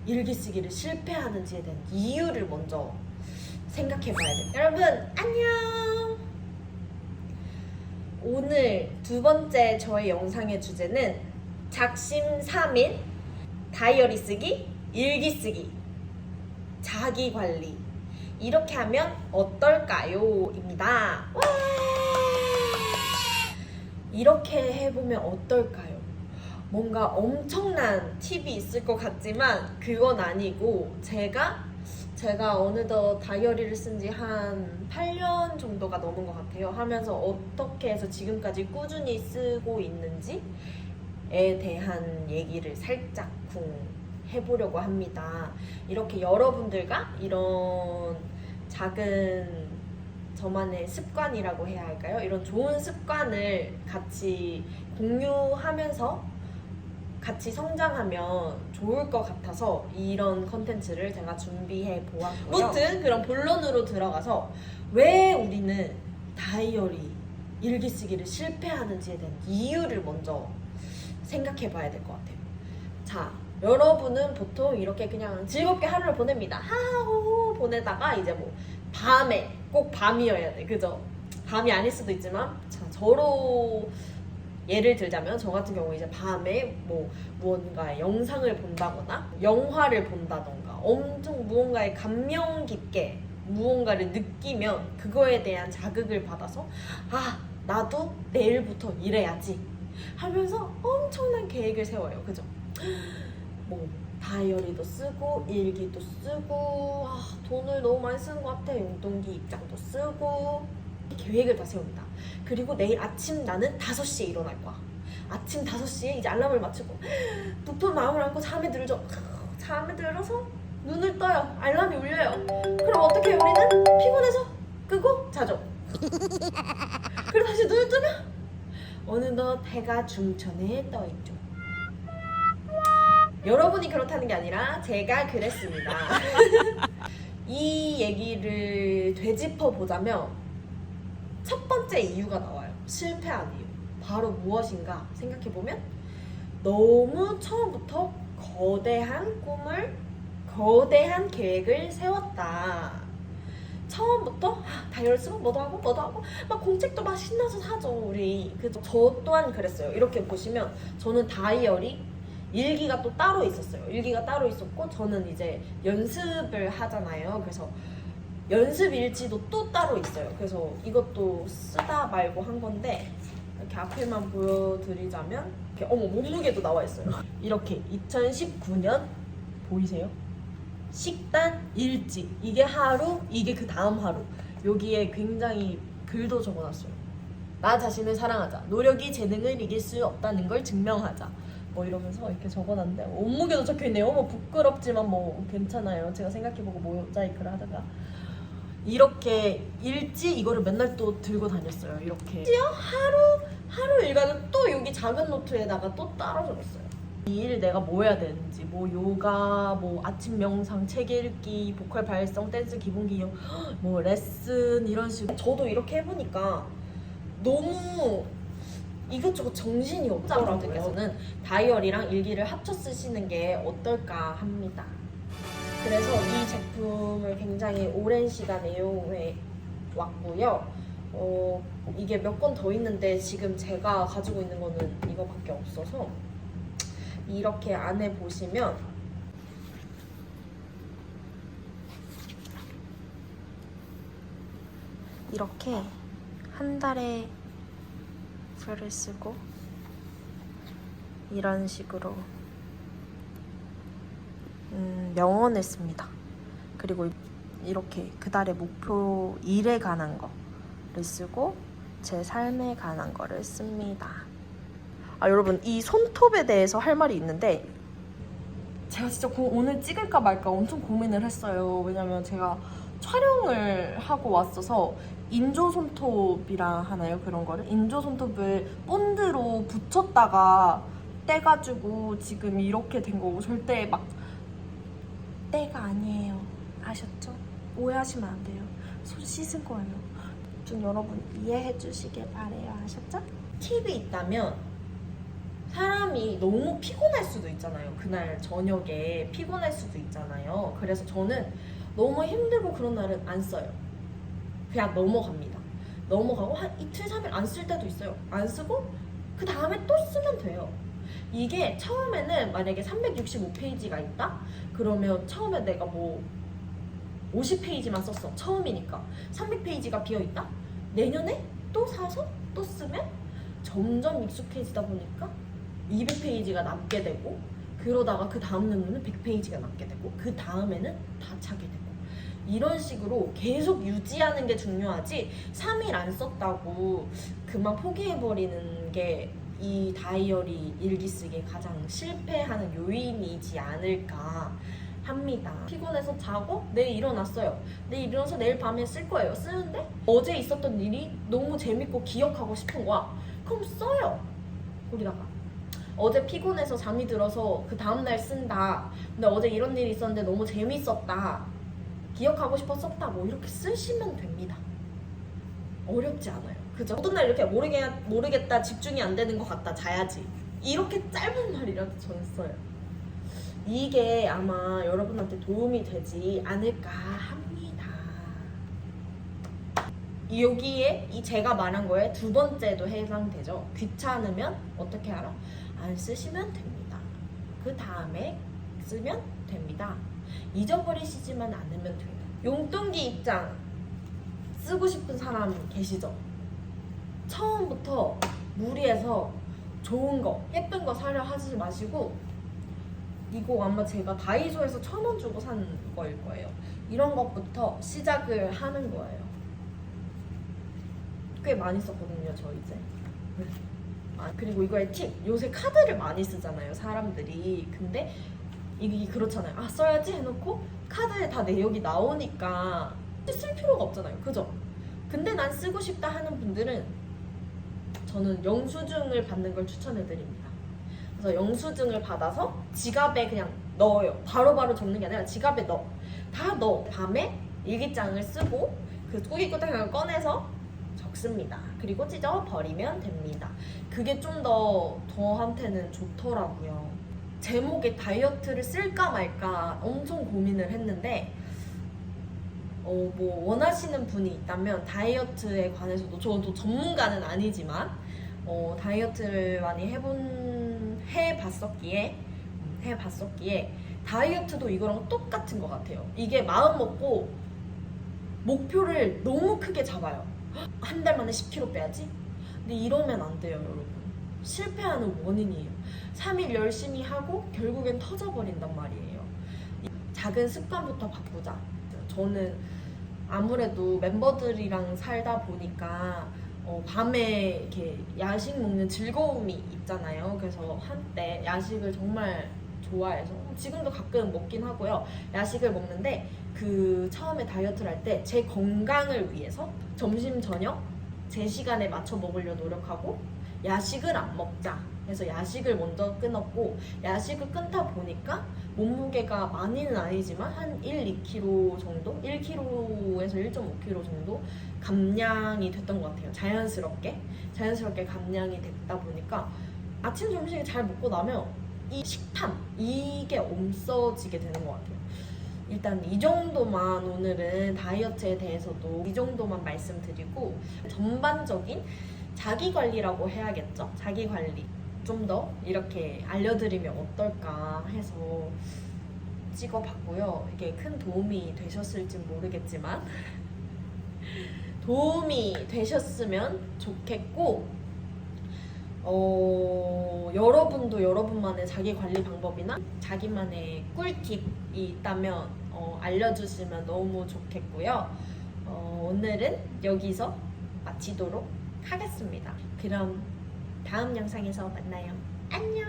일기 쓰기를 실패하는지에 대한 이유를 먼저 생각해 봐야 돼요. 여러분 안녕. 오늘 두 번째 저의 영상의 주제는 작심삼일, 다이어리 쓰기, 일기 쓰기, 자기 관리 이렇게 하면 어떨까요? 입니다. 와! 이렇게 해보면 어떨까요? 뭔가 엄청난 팁이 있을 것 같지만 그건 아니고 제가 어느덧 다이어리를 쓴 지 한 8년 정도가 넘은 것 같아요. 하면서 어떻게 해서 지금까지 꾸준히 쓰고 있는지에 대한 얘기를 살짝쿵 해보려고 합니다. 이렇게 여러분들과 이런 작은 저만의 습관이라고 해야 할까요? 이런 좋은 습관을 같이 공유하면서 같이 성장하면 좋을 것 같아서 이런 컨텐츠를 제가 준비해 보았고요. 아무튼 그럼 본론으로 들어가서 왜 우리는 다이어리, 일기 쓰기를 실패하는지에 대한 이유를 먼저 생각해 봐야 될 것 같아요. 자, 여러분은 보통 이렇게 그냥 즐겁게 하루를 보냅니다. 하하호호 보내다가 이제 뭐 밤에 꼭 밤이어야 돼. 그죠? 밤이 아닐 수도 있지만 자, 저로 예를 들자면 저 같은 경우 이제 밤에 뭐 무언가 영상을 본다거나 영화를 본다던가 엄청 무언가에 감명 깊게 무언가를 느끼면 그거에 대한 자극을 받아서 아 나도 내일부터 이래야지 하면서 엄청난 계획을 세워요. 그죠? 뭐 다이어리도 쓰고 일기도 쓰고 돈을 너무 많이 쓰는 것 같아. 용돈기 입장도 쓰고 계획을 다 세웁니다. 그리고 내일 아침 나는 5시에 일어날 거야. 아침 5시에 이제 알람을 맞추고 높은 마음을 안고 잠에 들죠. 잠에 들어서 눈을 떠요. 알람이 울려요. 그럼 어떻게 해요? 우리는 피곤해서 끄고 자죠. 그리고 다시 눈을 뜨면 어느덧 해가 중천에 떠있죠. 여러분이 그렇다는 게 아니라 제가 그랬습니다. 이 얘기를 되짚어 보자면 첫 번째 이유가 나와요. 실패한 이유. 바로 무엇인가 생각해보면 너무 처음부터 거대한 계획을 세웠다. 처음부터 다이어리 쓰고 뭐도 하고 막 공책도 막 신나서 사죠 우리. 그죠? 저 또한 그랬어요. 이렇게 보시면 저는 다이어리 일기가 또 따로 있었어요. 일기가 따로 있었고 저는 이제 연습을 하잖아요. 그래서 연습 일지도 또 따로 있어요. 그래서 이것도 쓰다 말고 한 건데 이렇게 앞에만 보여드리자면 이렇게 몸무게도 나와 있어요. 이렇게 2019년 보이세요? 식단 일지 이게 하루, 이게 그 다음 하루. 여기에 굉장히 글도 적어놨어요. 나 자신을 사랑하자. 노력이 재능을 이길 수 없다는 걸 증명하자. 뭐 이러면서 이렇게 적어놨는데 몸무게도 적혀있네요. 뭐 부끄럽지만 뭐 괜찮아요. 제가 생각해보고 모자이크를 하다가 이렇게 일지 이거를 맨날 또 들고 다녔어요. 이렇게 하루 일과는 또 여기 작은 노트에다가 또 따로 적었어요. 이 일 내가 뭐 해야 되는지 뭐 요가, 뭐 아침 명상, 책 읽기, 보컬 발성, 댄스 기본기 뭐 레슨 이런 식으로 저도 이렇게 해보니까 너무 이것저것 정신이 없더라고요. 분들께서는 다이어리랑 일기를 합쳐 쓰시는 게 어떨까 합니다. 그래서 이 제품을 굉장히 오랜 시간 애용해 왔고요. 이게 몇 건 더 있는데 지금 제가 가지고 있는 거는 이거밖에 없어서 이렇게 안에 보시면 이렇게 한 달에 글을 쓰고 이런 식으로 명언을 씁니다. 그리고 이렇게 그달의 목표 일에 관한 거를 쓰고 제 삶에 관한 거를 씁니다. 여러분 이 손톱에 대해서 할 말이 있는데 제가 진짜 오늘 찍을까 말까 엄청 고민을 했어요. 왜냐면 제가 촬영을 하고 왔어서 인조 손톱이라 하나요? 그런 거를 인조 손톱을 본드로 붙였다가 떼가지고 지금 이렇게 된 거고 절대 막 때가 아니에요. 아셨죠? 오해하시면 안 돼요. 손 씻은 거예요. 좀 여러분 이해해 주시길 바래요. 아셨죠? 팁이 있다면 사람이 너무 피곤할 수도 있잖아요. 그날 저녁에 피곤할 수도 있잖아요. 그래서 저는 너무 힘들고 그런 날은 안 써요. 그냥 넘어갑니다. 넘어가고 한 이틀, 3일 안 쓸 때도 있어요. 안 쓰고 그 다음에 또 쓰면 돼요. 이게 처음에는 만약에 365페이지가 있다? 그러면 처음에 내가 뭐 50페이지만 썼어. 처음이니까. 300페이지가 비어있다? 내년에 또 사서 또 쓰면 점점 익숙해지다 보니까 200페이지가 남게 되고, 그러다가 그 다음 연도는 100페이지가 남게 되고, 그 다음에는 다 차게 되고, 이런 식으로 계속 유지하는 게 중요하지 3일 안 썼다고 그만 포기해버리는 게 이 다이어리 일기 쓰기에 가장 실패하는 요인이지 않을까 합니다. 피곤해서 자고 내일 일어났어요. 내일 일어나서 내일 밤에 쓸 거예요. 쓰는데 어제 있었던 일이 너무 재밌고 기억하고 싶은 거야. 그럼 써요. 거기다가 어제 피곤해서 잠이 들어서 그 다음날 쓴다. 근데 어제 이런 일이 있었는데 너무 재밌었다. 기억하고 싶어 썼다. 뭐 이렇게 쓰시면 됩니다. 어렵지 않아요. 그죠? 어떤 날 이렇게 모르겠다, 집중이 안 되는 것 같다, 자야지. 이렇게 짧은 말이라도 저는 써요. 이게 아마 여러분한테 도움이 되지 않을까 합니다. 여기에 이 제가 말한 거에 두 번째도 해당되죠. 귀찮으면 어떻게 알아? 안 쓰시면 됩니다. 그 다음에 쓰면 됩니다. 잊어버리시지만 않으면 돼요. 용돈기 입장 쓰고 싶은 사람 계시죠? 처음부터 무리해서 좋은 거, 예쁜 거 사려 하지 마시고, 이거 아마 제가 다이소에서 1,000원 주고 산 거일 거예요. 이런 것부터 시작을 하는 거예요. 꽤 많이 썼거든요, 저 이제. 그리고 이거의 팁, 요새 카드를 많이 쓰잖아요, 사람들이. 근데 이게 그렇잖아요. 아, 써야지 해놓고 카드에 다 내역이 나오니까 쓸 필요가 없잖아요, 그죠? 근데 난 쓰고 싶다 하는 분들은 저는 영수증을 받는 걸 추천해드립니다. 그래서 영수증을 받아서 지갑에 그냥 넣어요. 바로바로 적는 게 아니라 지갑에 넣어. 다 넣어. 밤에 일기장을 쓰고 그 꾸깃꾸깃한 걸 꺼내서 적습니다. 그리고 찢어 버리면 됩니다. 그게 좀 더 저한테는 좋더라고요. 제목에 다이어트를 쓸까 말까 엄청 고민을 했는데 뭐 원하시는 분이 있다면 다이어트에 관해서도 저도 전문가는 아니지만 다이어트를 많이 해봤었기에 다이어트도 이거랑 똑같은 것 같아요. 이게 마음 먹고 목표를 너무 크게 잡아요. 한 달 만에 10kg 빼야지? 근데 이러면 안 돼요, 여러분. 실패하는 원인이에요. 3일 열심히 하고 결국엔 터져버린단 말이에요. 작은 습관부터 바꾸자. 저는 아무래도 멤버들이랑 살다 보니까 밤에 이렇게 야식 먹는 즐거움이 있잖아요. 그래서 한때 야식을 정말 좋아해서 지금도 가끔 먹긴 하고요. 야식을 먹는데 그 처음에 다이어트를 할 때 제 건강을 위해서 점심 저녁 제 시간에 맞춰 먹으려 노력하고 야식을 안 먹자. 그래서 야식을 먼저 끊었고, 야식을 끊다 보니까 몸무게가 많이는 아니지만 한 1-2kg 정도? 1kg에서 1.5kg 정도 감량이 됐던 것 같아요. 자연스럽게 감량이 됐다 보니까 아침 점심을 잘 먹고 나면 이 식탐, 이게 없어지게 되는 것 같아요. 일단 이 정도만 오늘은 다이어트에 대해서도 이 정도만 말씀드리고, 전반적인 자기관리라고 해야겠죠? 자기관리 좀 더 이렇게 알려드리면 어떨까 해서 찍어봤고요. 이게 큰 도움이 되셨을지 모르겠지만 도움이 되셨으면 좋겠고, 여러분도 여러분만의 자기관리 방법이나 자기만의 꿀팁이 있다면 알려주시면 너무 좋겠고요. 오늘은 여기서 마치도록 하겠습니다. 그럼 다음 영상에서 만나요. 안녕!